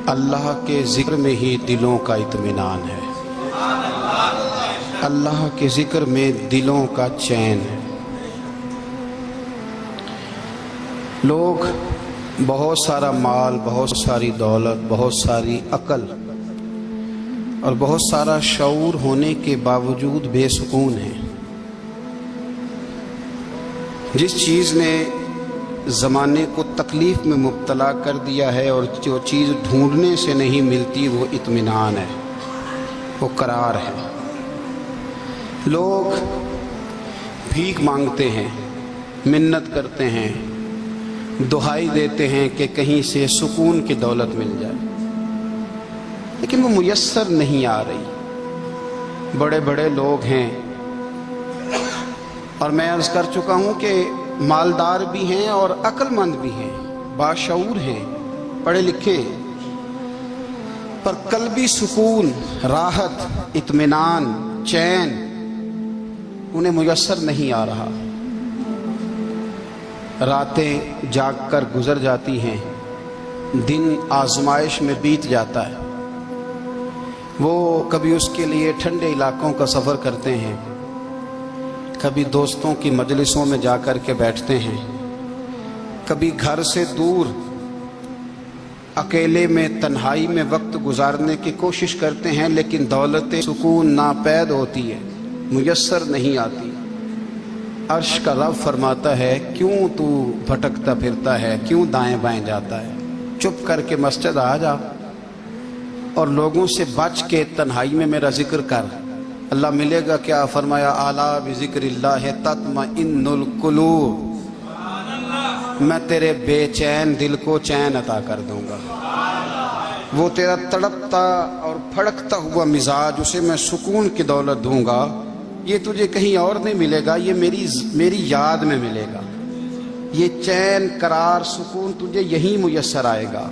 اللہ کے ذکر میں ہی دلوں کا اطمینان ہے، اللہ کے ذکر میں دلوں کا چین ہے۔ لوگ بہت سارا مال، بہت ساری دولت، بہت ساری عقل اور بہت سارا شعور ہونے کے باوجود بے سکون ہیں۔ جس چیز نے زمانے کو تکلیف میں مبتلا کر دیا ہے اور جو چیز ڈھونڈنے سے نہیں ملتی وہ اطمینان ہے، وہ قرار ہے۔ لوگ بھیک مانگتے ہیں، منت کرتے ہیں، دہائی دیتے ہیں کہ کہیں سے سکون کی دولت مل جائے، لیکن وہ میسر نہیں آ رہی۔ بڑے بڑے لوگ ہیں، اور میں عرض کر چکا ہوں کہ مالدار بھی ہیں اور عقل مند بھی ہیں، باشعور ہیں، پڑھے لکھے ہیں، پر قلبی سکون، راحت، اطمینان، چین انہیں میسر نہیں آ رہا۔ راتیں جاگ کر گزر جاتی ہیں، دن آزمائش میں بیت جاتا ہے۔ وہ کبھی اس کے لیے ٹھنڈے علاقوں کا سفر کرتے ہیں، کبھی دوستوں کی مجلسوں میں جا کر کے بیٹھتے ہیں، کبھی گھر سے دور اکیلے میں تنہائی میں وقت گزارنے کی کوشش کرتے ہیں، لیکن دولت سکون ناپید ہوتی ہے، میسر نہیں آتی۔ عرش کا رب فرماتا ہے، کیوں تو بھٹکتا پھرتا ہے، کیوں دائیں بائیں جاتا ہے؟ چپ کر کے مسجد آ جا اور لوگوں سے بچ کے تنہائی میں میرا ذکر کر۔ اللہ ملے گا کیا؟ فرمایا اعلیٰ بذکر اللہ تطمئن القلوب، میں تیرے بے چین دل کو چین عطا کر دوں گا۔ وہ تیرا تڑپتا اور پھڑکتا ہوا مزاج، اسے میں سکون کی دولت دوں گا۔ یہ تجھے کہیں اور نہیں ملے گا، یہ میری یاد میں ملے گا۔ یہ چین، قرار، سکون تجھے یہیں میسر آئے گا۔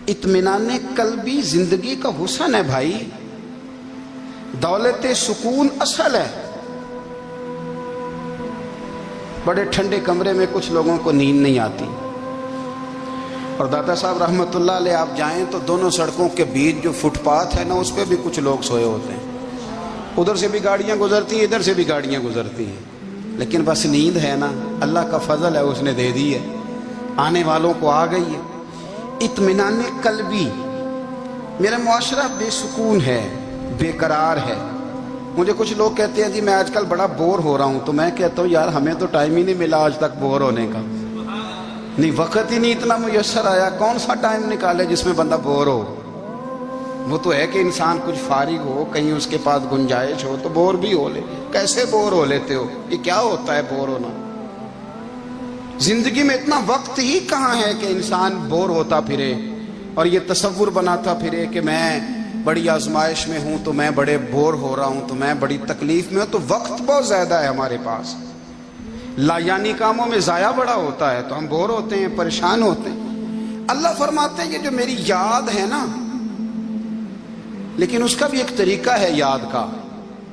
اطمینان قلبی زندگی کا حسن ہے بھائی، دولت سکون اصل ہے۔ بڑے ٹھنڈے کمرے میں کچھ لوگوں کو نیند نہیں آتی، اور دادا صاحب رحمۃ اللہ علیہ آپ جائیں تو دونوں سڑکوں کے بیچ جو فٹ پاتھ ہے نا، اس پہ بھی کچھ لوگ سوئے ہوتے ہیں۔ ادھر سے بھی گاڑیاں گزرتی ہیں، ادھر سے بھی گاڑیاں گزرتی ہیں، لیکن بس نیند ہے نا، اللہ کا فضل ہے، اس نے دے دی ہے، آنے والوں کو آ گئی ہے۔ اطمینان قلبی، میرا معاشرہ بے سکون ہے، بے قرار ہے۔ مجھے کچھ لوگ کہتے ہیں جی میں آج کل بڑا بور ہو رہا ہوں، تو میں کہتا ہوں یار ہمیں تو ٹائم ہی نہیں ملا آج تک بور ہونے کا، نہیں وقت ہی نہیں اتنا میسر آیا۔ کون سا ٹائم نکالے جس میں بندہ بور ہو؟ وہ تو ہے کہ انسان کچھ فارغ ہو، کہیں اس کے پاس گنجائش ہو تو بور بھی ہو لے۔ کیسے بور ہو لیتے ہو؟ یہ کیا ہوتا ہے بور ہونا؟ زندگی میں اتنا وقت ہی کہاں ہے کہ انسان بور ہوتا پھرے اور یہ تصور بناتا پھرے کہ میں بڑی آزمائش میں ہوں، تو میں بڑے بور ہو رہا ہوں، تو میں بڑی تکلیف میں ہوں۔ تو وقت بہت زیادہ ہے ہمارے پاس، لایانی کاموں میں ضائع بڑا ہوتا ہے، تو ہم بور ہوتے ہیں، پریشان ہوتے ہیں۔ اللہ فرماتے ہیں یہ جو میری یاد ہے نا، لیکن اس کا بھی ایک طریقہ ہے یاد کا،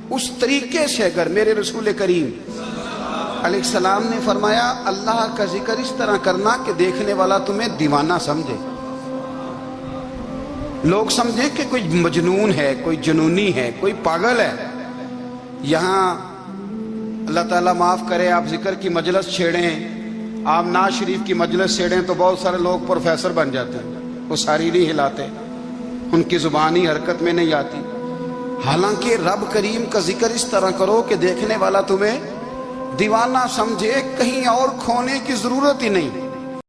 اس طریقے سے اگر میرے رسول کریم علیہ السلام نے فرمایا اللہ کا ذکر اس طرح کرنا کہ دیکھنے والا تمہیں دیوانہ سمجھے، لوگ سمجھیں کہ کوئی مجنون ہے، کوئی جنونی ہے، کوئی پاگل ہے۔ یہاں اللہ تعالیٰ معاف کرے، آپ ذکر کی مجلس چھیڑیں، آپ نعت شریف کی مجلس چھیڑیں تو بہت سارے لوگ پروفیسر بن جاتے ہیں، وہ ساری نہیں ہلاتے، ان کی زبان ہی حرکت میں نہیں آتی۔ حالانکہ رب کریم کا ذکر اس طرح کرو کہ دیکھنے والا تمہیں دیوانہ سمجھے، کہیں اور کھونے کی ضرورت ہی نہیں۔